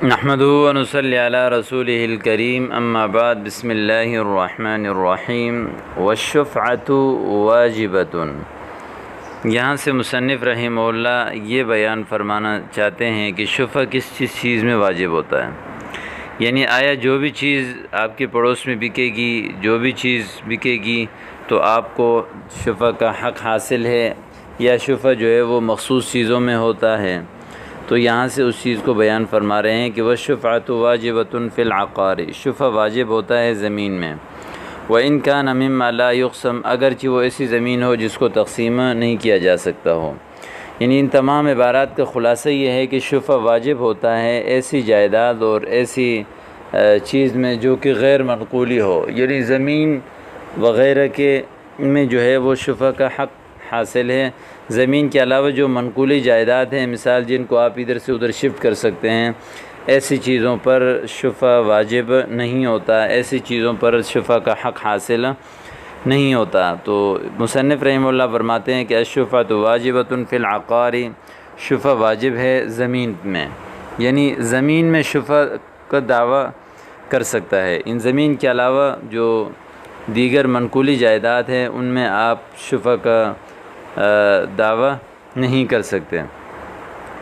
نحمدہ و نصلی علی رسولہ الکریم اما بعد بسم اللہ الرحمن الرحیم والشفعۃ واجبۃ۔ یہاں سے مصنف رحمہ اللہ یہ بیان فرمانا چاہتے ہیں کہ شفع کس چیز میں واجب ہوتا ہے، یعنی آیا جو بھی چیز آپ کے پڑوس میں بکے گی، جو بھی چیز بکے گی تو آپ کو شفع کا حق حاصل ہے، یا شفع جو ہے وہ مخصوص چیزوں میں ہوتا ہے۔ تو یہاں سے اس چیز کو بیان فرما رہے ہیں کہ والشفعۃ واجبۃ فی العقار، شفع واجب ہوتا ہے زمین میں۔ وَإِنْ كَانَ مِمَّا لَا يُقْسَمْ، اگرچہ وہ ایسی زمین ہو جس کو تقسیم نہیں کیا جا سکتا ہو۔ یعنی ان تمام عبارات کا خلاصہ یہ ہے کہ شفع واجب ہوتا ہے ایسی جائیداد اور ایسی چیز میں جو کہ غیر منقولی ہو، یعنی زمین وغیرہ کے میں جو ہے وہ شفع کا حق حاصل ہے۔ زمین کے علاوہ جو منقولی جائیداد ہیں، مثال جن کو آپ ادھر سے ادھر شفٹ کر سکتے ہیں، ایسی چیزوں پر شفع واجب نہیں ہوتا، ایسی چیزوں پر شفع کا حق حاصل نہیں ہوتا۔ تو مصنف رحمہ اللہ فرماتے ہیں کہ الشفعۃ واجبۃ فی العقار، شفع واجب ہے زمین میں، یعنی زمین میں شفع کا دعویٰ کر سکتا ہے۔ ان زمین کے علاوہ جو دیگر منقولی جائیداد ہیں ان میں آپ شفع کا دعویٰ نہیں کر سکتے۔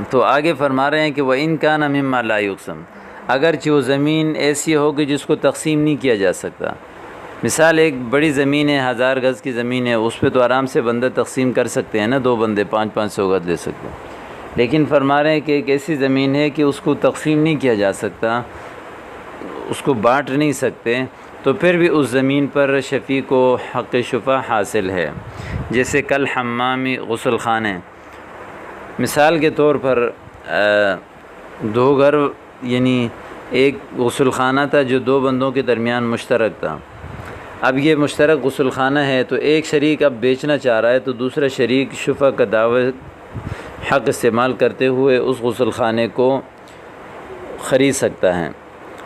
تو آگے فرما رہے ہیں کہ وَإِنْ كَانَ مِمَّا لَا يُقْسَمْ، اگرچہ وہ زمین ایسی ہوگی جس کو تقسیم نہیں کیا جا سکتا۔ مثال ایک بڑی زمین ہے، 1000 گز کی زمین ہے، اس پہ تو آرام سے بندہ تقسیم کر سکتے ہیں نا، 2 بندے 500 گز لے سکتے ہیں۔ لیکن فرما رہے ہیں کہ ایک ایسی زمین ہے کہ اس کو تقسیم نہیں کیا جا سکتا، اس کو بانٹ نہیں سکتے، تو پھر بھی اس زمین پر شفیع کو حق شفع حاصل ہے۔ جیسے کل حمامی غسل خانے، مثال کے طور پر 2 گھر، یعنی ایک غسل خانہ تھا جو 2 بندوں کے درمیان مشترک تھا۔ اب یہ مشترک غسل خانہ ہے تو ایک شریک اب بیچنا چاہ رہا ہے تو دوسرا شریک شفع کا دعوی حق استعمال کرتے ہوئے اس غسل خانے کو خرید سکتا ہے،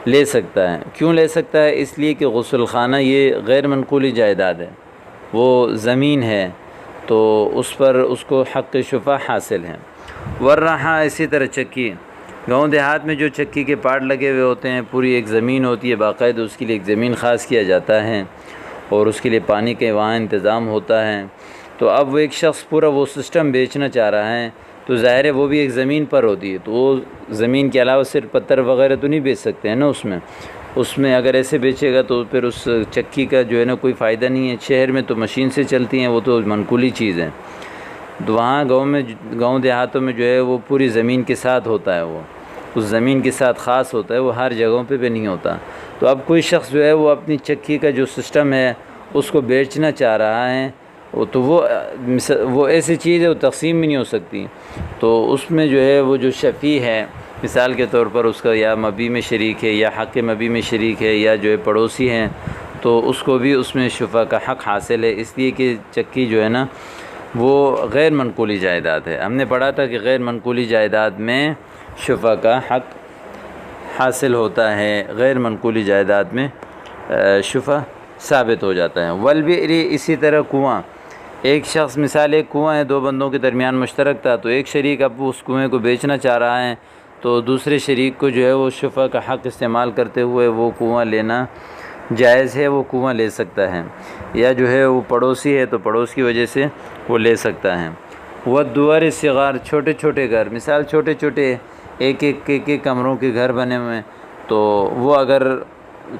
لے سکتا ہے۔ کیوں لے سکتا ہے؟ اس لیے کہ غسل خانہ یہ غیر منقولی جائیداد ہے، وہ زمین ہے، تو اس پر اس کو حق شفع حاصل ہے۔ ورہا اسی طرح چکی، گاؤں دیہات میں جو چکی کے پاٹ لگے ہوئے ہوتے ہیں، پوری ایک زمین ہوتی ہے، باقاعدہ اس کے لیے ایک زمین خاص کیا جاتا ہے اور اس کے لیے پانی کے وہاں انتظام ہوتا ہے۔ تو اب وہ ایک شخص پورا وہ سسٹم بیچنا چاہ رہا ہے تو ظاہر ہے وہ بھی ایک زمین پر ہوتی ہے، تو وہ زمین کے علاوہ صرف پتھر وغیرہ تو نہیں بیچ سکتے ہیں نا اس میں اگر ایسے بیچے گا تو پھر اس چکی کا جو ہے نا کوئی فائدہ نہیں ہے۔ شہر میں تو مشین سے چلتی ہیں، وہ تو منقولی چیز ہے، تو وہاں گاؤں دیہاتوں میں جو ہے وہ پوری زمین کے ساتھ ہوتا ہے، وہ اس زمین کے ساتھ خاص ہوتا ہے، وہ ہر جگہوں پہ بھی نہیں ہوتا۔ تو اب کوئی شخص جو ہے وہ اپنی چکی کا جو سسٹم ہے اس کو بیچنا چاہ رہا ہے، تو وہ ایسی چیز ہے وہ تقسیم بھی نہیں ہو سکتی، تو اس میں جو ہے وہ جو شفیع ہے، مثال کے طور پر اس کا یا مبی میں شریک ہے یا حق مبی میں شریک ہے یا جو ہے پڑوسی ہیں، تو اس کو بھی اس میں شفع کا حق حاصل ہے، اس لیے کہ چکی جو ہے نا وہ غیر منقولی جائیداد ہے۔ ہم نے پڑھا تھا کہ غیر منقولی جائیداد میں شفع کا حق حاصل ہوتا ہے، غیر منقولی جائیداد میں شفع ثابت ہو جاتا ہے۔ والبئر، اسی طرح کنواں، ایک شخص، مثال ایک کنواں ہے، 2 بندوں کے درمیان مشترک تھا، تو ایک شریک اب اس کنویں کو بیچنا چاہ رہا ہے تو دوسرے شریک کو جو ہے وہ شفع کا حق استعمال کرتے ہوئے وہ کنواں لینا جائز ہے، وہ کنواں لے سکتا ہے، یا جو ہے وہ پڑوسی ہے تو پڑوس کی وجہ سے وہ لے سکتا ہے۔ والدور الصغار، چھوٹے چھوٹے گھر، مثال چھوٹے چھوٹے ایک کمروں کے گھر بنے ہوئے ہیں، تو وہ اگر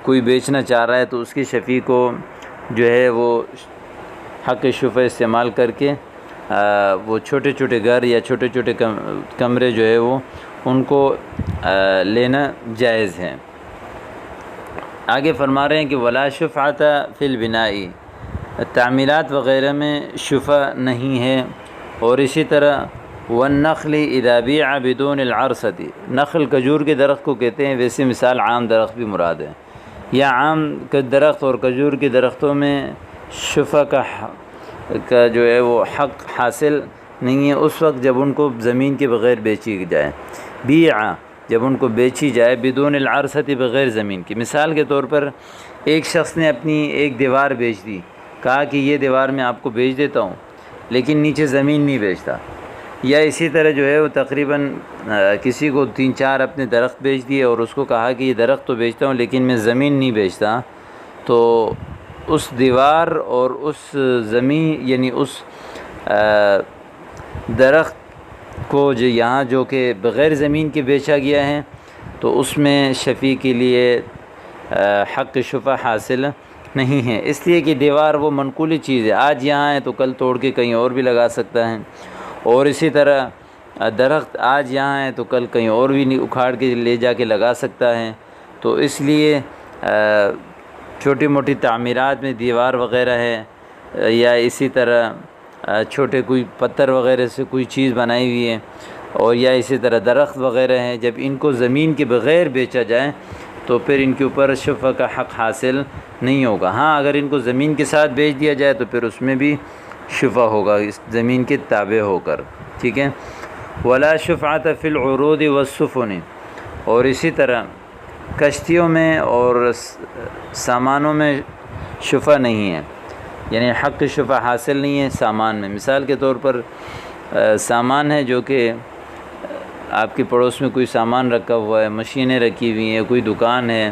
کوئی بیچنا چاہ رہا ہے تو اس کی شفیع کو جو ہے وہ حق شفع استعمال کر کے وہ چھوٹے چھوٹے گھر یا چھوٹے چھوٹے کمرے جو ہے وہ ان کو لینا جائز ہے۔ آگے فرما رہے ہیں کہ ولا شفعۃ فی البناء، تعمیرات وغیرہ میں شفع نہیں ہے۔ اور اسی طرح والنخل اذا بیع بدون العرصۃ، نخل کھجور کے درخت کو کہتے ہیں، ویسے مثال عام درخت بھی مراد ہے، یا عام درخت اور کھجور کے درختوں میں شفع کا جو ہے وہ حق حاصل نہیں ہے اس وقت جب ان کو زمین کے بغیر بیچی جائے، بیع جب ان کو بیچی جائے، بدون العرصۃ، بغیر زمین کی۔ مثال کے طور پر ایک شخص نے اپنی ایک دیوار بیچ دی، کہا کہ یہ دیوار میں آپ کو بیچ دیتا ہوں، لیکن نیچے زمین نہیں بیچتا، یا اسی طرح جو ہے وہ تقریباً کسی کو 3-4 اپنے درخت بیچ دیے اور اس کو کہا کہ یہ درخت تو بیچتا ہوں لیکن میں زمین نہیں بیچتا، تو اس دیوار اور اس زمین یعنی اس درخت کو جو کہ بغیر زمین کے بیچا گیا ہے، تو اس میں شفیع کے لیے حق شفع حاصل نہیں ہے، اس لیے کہ دیوار وہ منقولی چیز ہے، آج یہاں ہے تو کل توڑ کے کہیں اور بھی لگا سکتا ہے، اور اسی طرح درخت آج یہاں ہے تو کل کہیں اور بھی اکھاڑ کے لے جا کے لگا سکتا ہے، تو اس لیے چھوٹی موٹی تعمیرات میں دیوار وغیرہ ہے یا اسی طرح چھوٹے کوئی پتھر وغیرہ سے کوئی چیز بنائی ہوئی ہے، اور یا اسی طرح درخت وغیرہ ہیں، جب ان کو زمین کے بغیر بیچا جائے تو پھر ان کے اوپر شفع کا حق حاصل نہیں ہوگا۔ ہاں اگر ان کو زمین کے ساتھ بیچ دیا جائے تو پھر اس میں بھی شفع ہوگا اس زمین کے تابع ہو کر، ٹھیک ہے۔ ولا شفعۃ فی العروض والسفن، اور اسی طرح کشتیوں میں اور سامانوں میں شفع نہیں ہے، یعنی حق شفع حاصل نہیں ہے سامان میں۔ مثال کے طور پر سامان ہے جو کہ آپ کے پڑوس میں کوئی سامان رکھا ہوا ہے، مشینیں رکھی ہوئی ہیں، کوئی دکان ہے،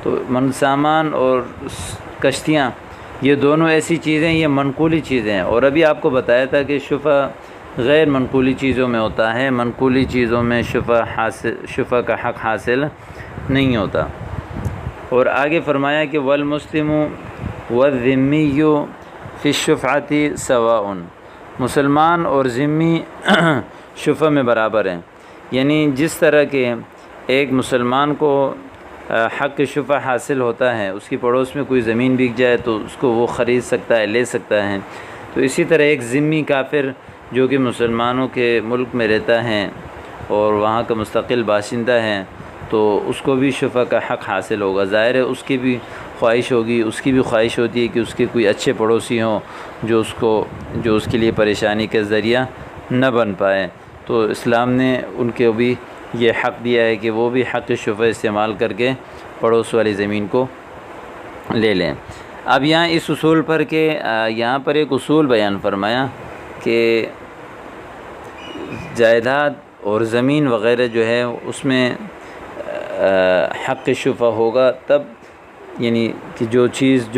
تو سامان اور کشتیاں یہ دونوں ایسی چیزیں، یہ منقولی چیزیں ہیں، اور ابھی آپ کو بتایا تھا کہ شفع غیر منقولی چیزوں میں ہوتا ہے، منقولی چیزوں میں شفع کا حق حاصل نہیں ہوتا۔ اور آگے فرمایا کہ والمسلم والذمی فی الشفعۃ سواء، مسلمان اور ذمی شفع میں برابر ہیں، یعنی جس طرح کہ ایک مسلمان کو حق شفع حاصل ہوتا ہے، اس کی پڑوس میں کوئی زمین بک جائے تو اس کو وہ خرید سکتا ہے، لے سکتا ہے، تو اسی طرح ایک ذمی کافر جو کہ مسلمانوں کے ملک میں رہتا ہے اور وہاں کا مستقل باشندہ ہے، تو اس کو بھی شفع کا حق حاصل ہوگا۔ ظاہر ہے اس کی بھی خواہش ہوگی، اس کی بھی خواہش ہوتی ہے کہ اس کے کوئی اچھے پڑوسی ہوں جو اس کے لیے پریشانی کا ذریعہ نہ بن پائے، تو اسلام نے ان کے بھی یہ حق دیا ہے کہ وہ بھی حق شفع استعمال کر کے پڑوس والی زمین کو لے لیں۔ اب یہاں اس اصول پر کہ یہاں پر ایک اصول بیان فرمایا کہ جائیداد اور زمین وغیرہ جو ہے اس میں حق شفع ہوگا تب، یعنی کہ جو چیز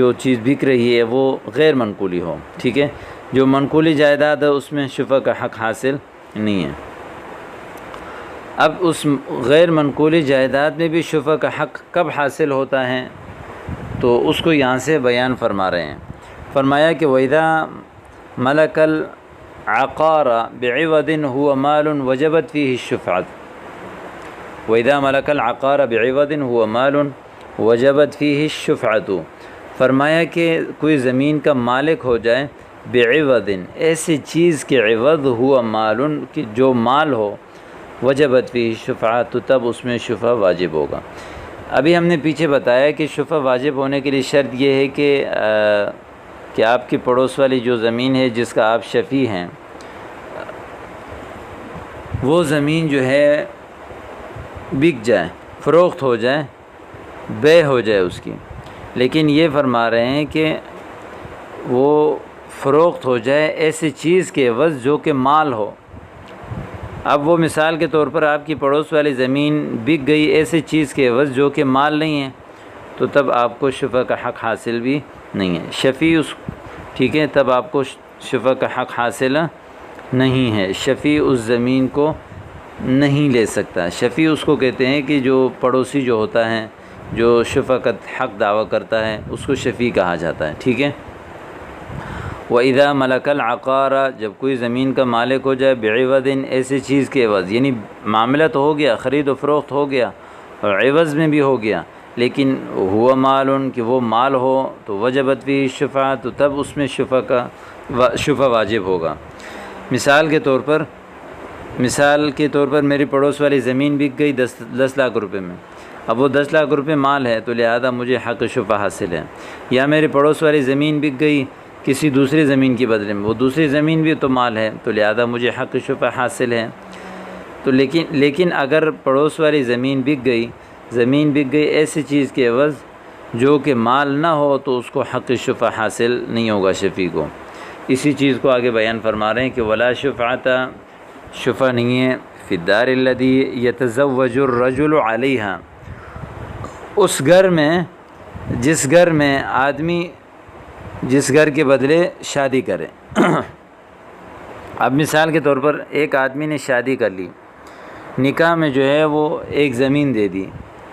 بک رہی ہے وہ غیر منقولی ہو، ٹھیک ہے، جو منقولی جائیداد ہے اس میں شفع کا حق حاصل نہیں ہے۔ اب اس غیر منقولی جائیداد میں بھی شفع کا حق کب حاصل ہوتا ہے، تو اس کو یہاں سے بیان فرما رہے ہیں۔ فرمایا کہ وَإِذَا مَلَكَ الْعَقَارَ بِعِوَضٍ هُوَ مَالٌ وَجَبَتْ فِيهِ الشُّفْعَةُ، وَإِذَا مَلَكَ الْعَقَارَ بِعِوَضٍ هُوَ مَالٌ وَجَبَتْ فِيهِ الشُّفْعَةُ، فرمایا کہ کوئی زمین کا مالک ہو جائے، بعوضٍ ایسی چیز کے عوض، ہوا مال کہ جو مال ہو، وجبت فیہ الشفعۃ تب اس میں شفع واجب ہوگا۔ ابھی ہم نے پیچھے بتایا کہ شفع واجب ہونے کے لیے شرط یہ ہے کہ آپ کی پڑوس والی جو زمین ہے جس کا آپ شفیع ہیں، وہ زمین جو ہے بک جائے، فروخت ہو جائے، بے ہو جائے اس کی، لیکن یہ فرما رہے ہیں کہ وہ فروخت ہو جائے ایسی چیز کے عوض جو کہ مال ہو۔ اب وہ مثال کے طور پر آپ کی پڑوس والی زمین بک گئی ایسی چیز کے عوض جو کہ مال نہیں ہے، تو تب آپ کو شفع کا حق حاصل بھی نہیں ہے، شفیع ٹھیک ہے، تب آپ کو شفع کا حق حاصل نہیں ہے، شفیع اس زمین کو نہیں لے سکتا۔ شفیع اس کو کہتے ہیں کہ جو پڑوسی جو ہوتا ہے، جو شفع کا حق دعویٰ کرتا ہے، اس کو شفیع کہا جاتا ہے، ٹھیک ہے۔ وَإِذَا مَلَكَ الْعَقَارَ جب کوئی زمین کا مالک ہو جائے، بِعِوَضٍ ایسی چیز کے عوض، یعنی معاملہ تو ہو گیا، خرید و فروخت ہو گیا اور عوض میں بھی ہو گیا، لیکن ہوا مال کہ وہ مال ہو، تو وجبت فیہ الشفعۃ تو تب اس میں شفع واجب ہوگا۔ مثال کے طور پر میری پڑوس والی زمین بک گئی 10 لاکھ روپے میں، اب وہ 10 لاکھ روپے مال ہے تو لہذا مجھے حق شفع حاصل ہے۔ یا میری پڑوس والی زمین بک گئی کسی دوسری زمین کے بدلے میں، وہ دوسری زمین بھی تو مال ہے تو لہذا مجھے حق شفع حاصل ہے۔ تو لیکن اگر پڑوس والی زمین بک گئی ایسی چیز کے عوض جو کہ مال نہ ہو تو اس کو حق شفع حاصل نہیں ہوگا شفیع کو۔ اسی چیز کو آگے بیان فرما رہے ہیں کہ ولا شفعۃ شفع نہیں ہے۔ فی الدار الذی یتزوج الرجل علیہا، اس گھر میں جس گھر میں آدمی جس گھر کے بدلے شادی کرے۔ اب مثال کے طور پر ایک آدمی نے شادی کر لی، نکاح میں جو ہے وہ ایک زمین دے دی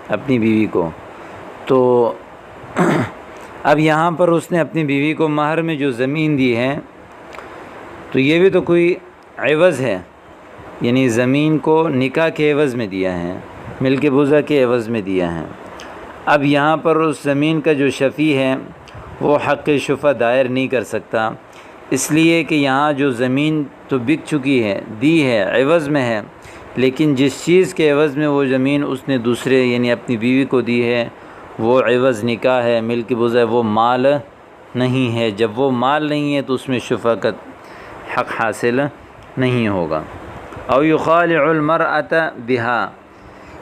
اپنی بیوی کو، تو اب یہاں پر اس نے اپنی بیوی کو مہر میں جو زمین دی ہے تو یہ بھی تو کوئی عوض ہے، یعنی زمین کو نکاح کے عوض میں دیا ہے، ملک بوضہ کے عوض میں دیا ہے۔ اب یہاں پر اس زمین کا جو شفیع ہے وہ حق شفع دائر نہیں کر سکتا، اس لیے کہ یہاں جو زمین تو بک چکی ہے، دی ہے، عوض میں ہے، لیکن جس چیز کے عوض میں وہ زمین اس نے دوسرے یعنی اپنی بیوی کو دی ہے وہ عوض نکاح ہے، ملک بوضہ ہے، وہ مال نہیں ہے۔ جب وہ مال نہیں ہے تو اس میں شفع کا حق حاصل نہیں ہوگا۔ او یخالع المرأۃ بہا،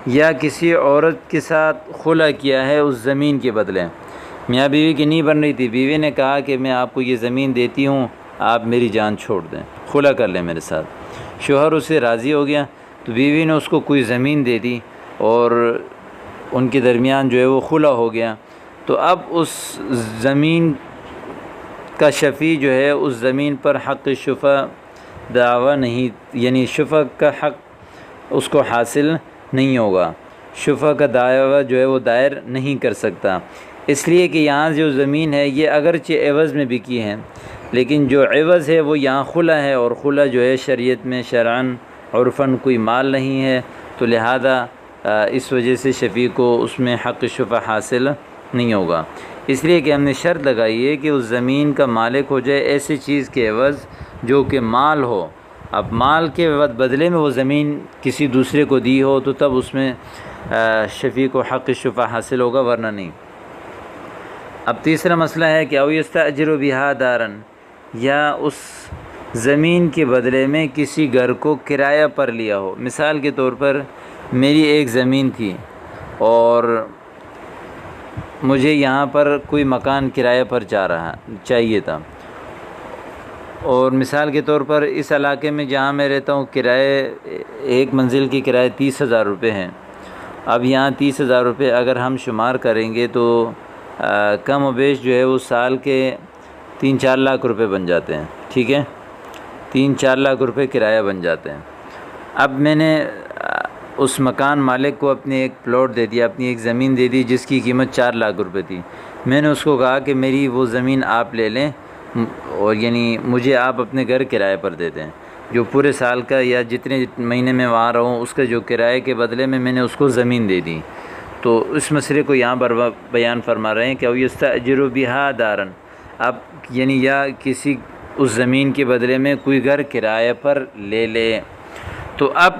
یا کسی عورت کے ساتھ خلع کیا ہے اس زمین کے بدلے، میاں بیوی کی نہیں بن رہی تھی، بیوی نے کہا کہ میں آپ کو یہ زمین دیتی ہوں، آپ میری جان چھوڑ دیں، خلع کر لیں میرے ساتھ۔ شوہر اس سے راضی ہو گیا تو بیوی نے اس کو کوئی زمین دے دی اور ان کے درمیان جو ہے وہ خلع ہو گیا، تو اب اس زمین کا شفیع جو ہے اس زمین پر حق شفع دعویٰ نہیں، یعنی شفع کا حق اس کو حاصل نہیں ہوگا، شفع کا دعویٰ جو ہے وہ دائر نہیں کر سکتا، اس لیے کہ یہاں جو زمین ہے یہ اگرچہ عوض میں بکی ہے لیکن جو عوض ہے وہ یہاں خلع ہے، اور خلع جو ہے شریعت میں شرعاً عرفاً کوئی مال نہیں ہے، تو لہذا اس وجہ سے شفیع کو اس میں حق شفع حاصل نہیں ہوگا۔ اس لیے کہ ہم نے شرط لگائی ہے کہ اس زمین کا مالک ہو جائے ایسی چیز کے عوض جو کہ مال ہو۔ اب مال کے بدلے میں وہ زمین کسی دوسرے کو دی ہو تو تب اس میں شفیع کو حق شفع حاصل ہوگا، ورنہ نہیں۔ اب تیسرا مسئلہ ہے کہ او یستاجر بہا دارن، یا اس زمین کے بدلے میں کسی گھر کو کرایہ پر لیا ہو۔ مثال کے طور پر میری ایک زمین تھی اور مجھے یہاں پر کوئی مکان کرایہ پر چاہیے تھا، اور مثال کے طور پر اس علاقے میں جہاں میں رہتا ہوں کرایہ ایک منزل کی کرایہ 30,000 روپے ہیں۔ اب یہاں 30,000 روپے اگر ہم شمار کریں گے تو کم و بیش جو ہے وہ سال کے 3-4 لاکھ روپے بن جاتے ہیں، ٹھیک ہے، 3-4 لاکھ روپے کرایہ بن جاتے ہیں۔ اب میں نے اس مکان مالک کو اپنے ایک پلاٹ دے دیا، اپنی ایک زمین دے دی جس کی قیمت 4 لاکھ روپے تھی۔ میں نے اس کو کہا کہ میری وہ زمین آپ لے لیں، اور یعنی مجھے آپ اپنے گھر کرایہ پر دے دیں، جو پورے سال کا یا جتنے مہینے میں وہاں رہوں اس کا جو کرایے کے بدلے میں نے اس کو زمین دے دی۔ تو اس مسئلے کو یہاں پر بیان فرما رہے ہیں کہ او یستاجر بہا دارن، اب یعنی یا کسی اس زمین کے بدلے میں کوئی گھر کرایہ پر لے لے، تو اب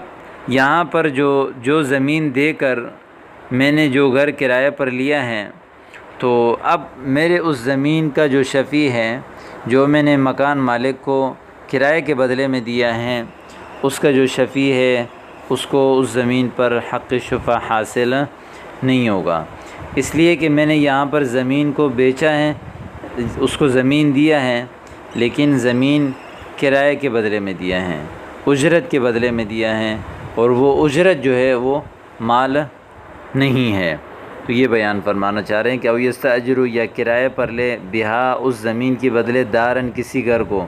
یہاں پر جو زمین دے کر میں نے جو گھر کرایہ پر لیا ہے تو اب میرے اس زمین کا جو شفیع ہے جو میں نے مکان مالک کو کرائے کے بدلے میں دیا ہے، اس کا جو شفیع ہے اس کو اس زمین پر حق شفع حاصل نہیں ہوگا، اس لیے کہ میں نے یہاں پر زمین کو بیچا ہے، اس کو زمین دیا ہے لیکن زمین کرائے کے بدلے میں دیا ہے، اجرت کے بدلے میں دیا ہے، اور وہ اجرت جو ہے وہ مال نہیں ہے۔ تو یہ بیان فرمانا چاہ رہے ہیں کہ او یستاجر، یا کرایہ پر لے، بہا اس زمین کے بدلے، دارن کسی گھر کو۔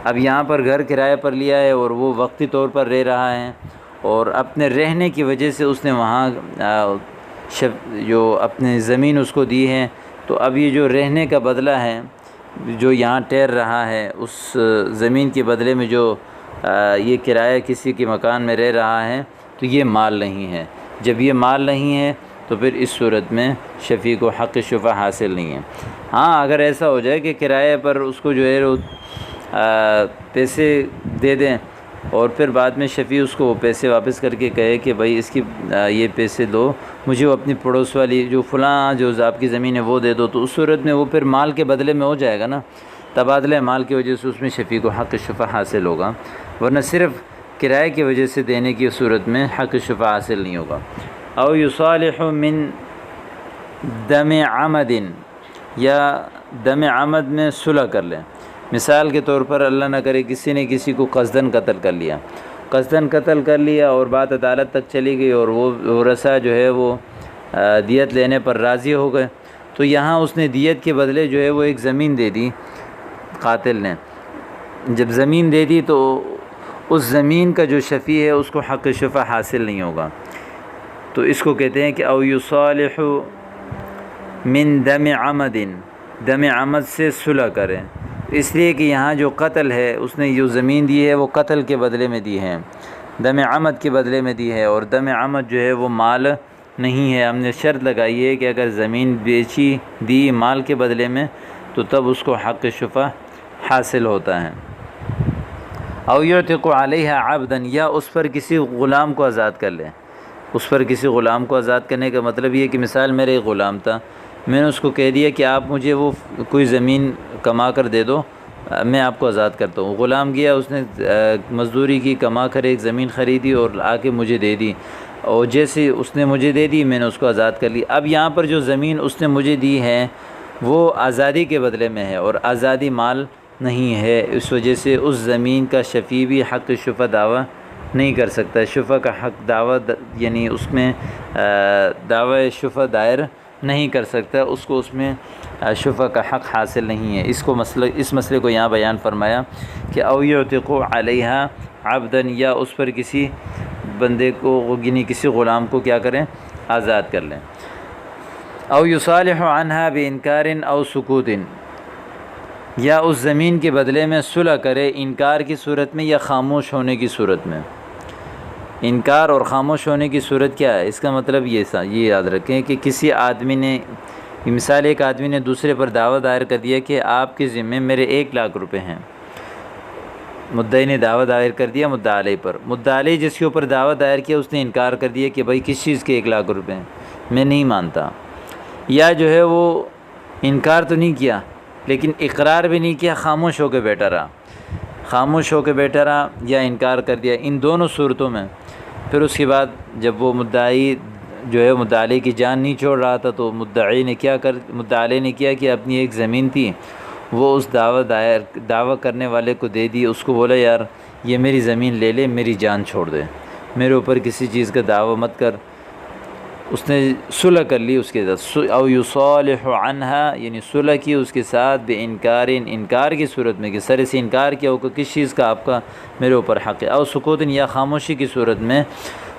اب یہاں پر گھر کرایہ پر لیا ہے اور وہ وقتی طور پر رہ رہا ہے، اور اپنے رہنے کی وجہ سے اس نے وہاں جو اپنے زمین اس کو دی ہے، تو اب یہ جو رہنے کا بدلہ ہے جو یہاں ٹھہر رہا ہے اس زمین کے بدلے میں جو یہ کرایہ کسی کے مکان میں رہ رہا ہے، تو یہ مال نہیں ہے۔ جب یہ مال نہیں ہے تو پھر اس صورت میں شفیع کو حق شفع حاصل نہیں ہے۔ ہاں اگر ایسا ہو جائے کہ کرایہ پر اس کو جو ہے پیسے دے دیں اور پھر بعد میں شفیع اس کو وہ پیسے واپس کر کے کہے کہ بھائی اس کی یہ پیسے دو، مجھے وہ اپنی پڑوس والی جو فلاں جو آپ کی زمین ہے وہ دے دو، تو اس صورت میں وہ پھر مال کے بدلے میں ہو جائے گا نا، تبادلہ مال کی وجہ سے اس میں شفیع کو حق شفع حاصل ہوگا، ورنہ صرف کرائے کی وجہ سے دینے کی صورت میں حق شفع حاصل نہیں ہوگا۔ او یصالح من دم عمد، یا دم عمد میں صلح کر لیں۔ مثال کے طور پر اللہ نہ کرے کسی نے کسی کو قصداً قتل کر لیا، قصداً قتل کر لیا اور بات عدالت تک چلی گئی اور وہ ورثہ جو ہے وہ دیت لینے پر راضی ہو گئے، تو یہاں اس نے دیت کے بدلے جو ہے وہ ایک زمین دے دی قاتل نے۔ جب زمین دے دی تو اس زمین کا جو شفیع ہے اس کو حق شفع حاصل نہیں ہوگا، تو اس کو کہتے ہیں کہ او یصالح من دم عمد، دم عمد سے صلح کریں، اس لیے کہ یہاں جو قتل ہے اس نے جو زمین دی ہے وہ قتل کے بدلے میں دی ہے، دم عمد کے بدلے میں دی ہے، اور دم عمد جو ہے وہ مال نہیں ہے۔ ہم نے شرط لگائی ہے کہ اگر زمین بیچی دی مال کے بدلے میں تو تب اس کو حق شفع حاصل ہوتا ہے۔ او یعتق علیہا عبدا، یا اس پر کسی غلام کو آزاد کر لے۔ اس پر کسی غلام کو آزاد کرنے کا مطلب یہ کہ مثال میرا ایک غلام تھا، میں نے اس کو کہہ دیا کہ آپ مجھے وہ کوئی زمین کما کر دے دو، میں آپ کو آزاد کرتا ہوں۔ غلام گیا، اس نے مزدوری کی، کما کر ایک زمین خریدی اور آ کے مجھے دے دی، اور جیسے اس نے مجھے دے دی میں نے اس کو آزاد کر لی۔ اب یہاں پر جو زمین اس نے مجھے دی ہے وہ آزادی کے بدلے میں ہے، اور آزادی مال نہیں ہے، اس وجہ سے اس زمین کا شفیع بھی حق شفع دعویٰ نہیں کر سکتا، شفع کا حق دعویٰ یعنی اس میں دعوی شفع دائر نہیں کر سکتا، اس کو اس میں شفع کا حق حاصل نہیں ہے۔ اس مسئلے کو یہاں بیان فرمایا کہ او یعتق علیہا عبدا، یا اس پر کسی بندے کو یعنی کسی غلام کو کیا کریں، آزاد کر لیں۔ او یصالح عنہا بانکار او سکوت، یا اس زمین کے بدلے میں صلح کرے انکار کی صورت میں یا خاموش ہونے کی صورت میں۔ انکار اور خاموش ہونے کی صورت کیا ہے؟ اس کا مطلب یہ یاد رکھیں کہ کسی آدمی نے، مثال ایک آدمی نے دوسرے پر دعویٰ دائر کر دیا کہ آپ کے ذمے میرے 1 لاکھ روپے ہیں، مدعی نے دعویٰ دائر کر دیا مدعا علیہ پر، مدعا علیہ جس کے اوپر دعویٰ دائر کیا اس نے انکار کر دیا کہ بھائی کس چیز کے 1 لاکھ روپے ہیں، میں نہیں مانتا، یا جو ہے وہ انکار تو نہیں کیا لیکن اقرار بھی نہیں کیا، خاموش ہو کے بیٹھا رہا یا انکار کر دیا، ان دونوں صورتوں میں پھر اس کے بعد جب وہ مدعی جو ہے مدعا علیہ کی جان نہیں چھوڑ رہا تھا تو مدعا علیہ نے کیا کہ اپنی ایک زمین تھی وہ اس دعویٰ کرنے والے کو دے دی، اس کو بولا یار یہ میری زمین لے لے، میری جان چھوڑ دے، میرے اوپر کسی چیز کا دعویٰ مت کر۔ اس نے صلح کر لی اس کے ساتھ، او یصالح عنہا یعنی صلح کی اس کے ساتھ بانکار، انکار کی صورت میں کہ سر سے انکار کیا ہو کہ کس چیز کا آپ کا میرے اوپر حق ہے، او سکوت یا خاموشی کی صورت میں،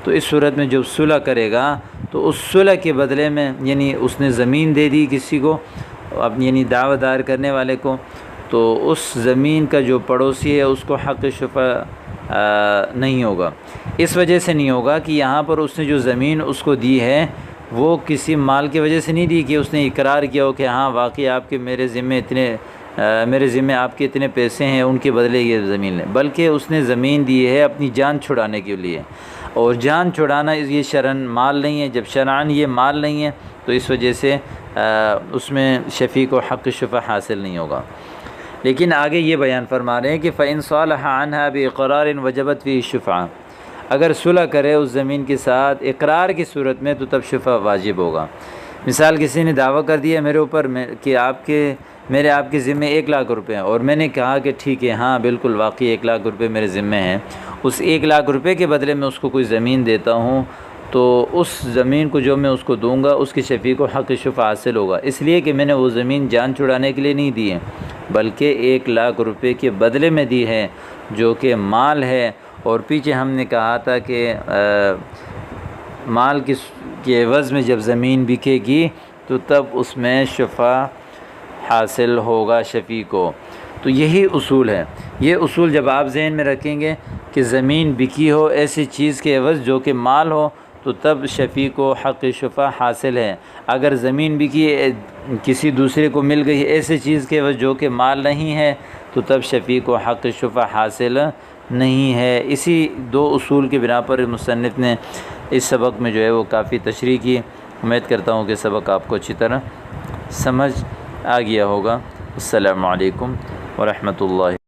تو اس صورت میں جب صلح کرے گا تو اس صلح کے بدلے میں یعنی اس نے زمین دے دی کسی کو یعنی دعویٰ دائر کرنے والے کو، تو اس زمین کا جو پڑوسی ہے اس کو حق شفع نہیں ہوگا۔ اس وجہ سے نہیں ہوگا کہ یہاں پر اس نے جو زمین اس کو دی ہے وہ کسی مال کی وجہ سے نہیں دی کہ اس نے اقرار کیا ہو کہ ہاں واقعی آپ کے میرے ذمے آپ کے اتنے پیسے ہیں، ان کے بدلے یہ زمین لیں، بلکہ اس نے زمین دی ہے اپنی جان چھڑانے کے لیے، اور جان چھڑانا یہ شرعاً مال نہیں ہے، جب شرعاً یہ مال نہیں ہے تو اس وجہ سے اس میں شفیع کو حق شفع حاصل نہیں ہوگا۔ لیکن آگے یہ بیان فرما رہے ہیں کہ فَإِن صَالَحَ عَنْهَا بِإِقْرَارٍ وَجَبَتْ فِيهِ الشُّفْعَةُ، اگر صلح کرے اس زمین کے ساتھ اقرار کی صورت میں تو تب شفع واجب ہوگا۔ مثال کسی نے دعویٰ کر دیا میرے اوپر کہ آپ کے ذمے 1 لاکھ روپے ہیں، اور میں نے کہا کہ ٹھیک ہے ہاں بالکل واقعی 1 لاکھ روپے میرے ذمے ہیں، اس 1 لاکھ روپے کے بدلے میں اس کو کوئی زمین دیتا ہوں تو اس زمین کو جو میں اس کو دوں گا اس کی شفیع کو حق شفع حاصل ہوگا، اس لیے کہ میں نے وہ زمین جان چھڑانے کے لیے نہیں دی ہے بلکہ 1 لاکھ روپے کے بدلے میں دی ہے جو کہ مال ہے۔ اور پیچھے ہم نے کہا تھا کہ مال کے عوض میں جب زمین بکے گی تو تب اس میں شفع حاصل ہوگا شفیع کو، تو یہی اصول ہے۔ یہ اصول جب آپ ذہن میں رکھیں گے کہ زمین بکی ہو ایسی چیز کے عوض جو کہ مال ہو تو تب شفیع کو حق شفع حاصل ہے، اگر زمین بکی کسی دوسرے کو مل گئی ایسی چیز کے عوض جو کہ مال نہیں ہے تو تب شفیع کو حق شفع حاصل نہیں ہے۔ اسی 2 اصول کے بنا پر مصنف نے اس سبق میں جو ہے وہ کافی تشریح کی۔ امید کرتا ہوں کہ سبق آپ کو اچھی طرح سمجھ آ گیا ہوگا۔ السلام علیکم ورحمۃ اللہ۔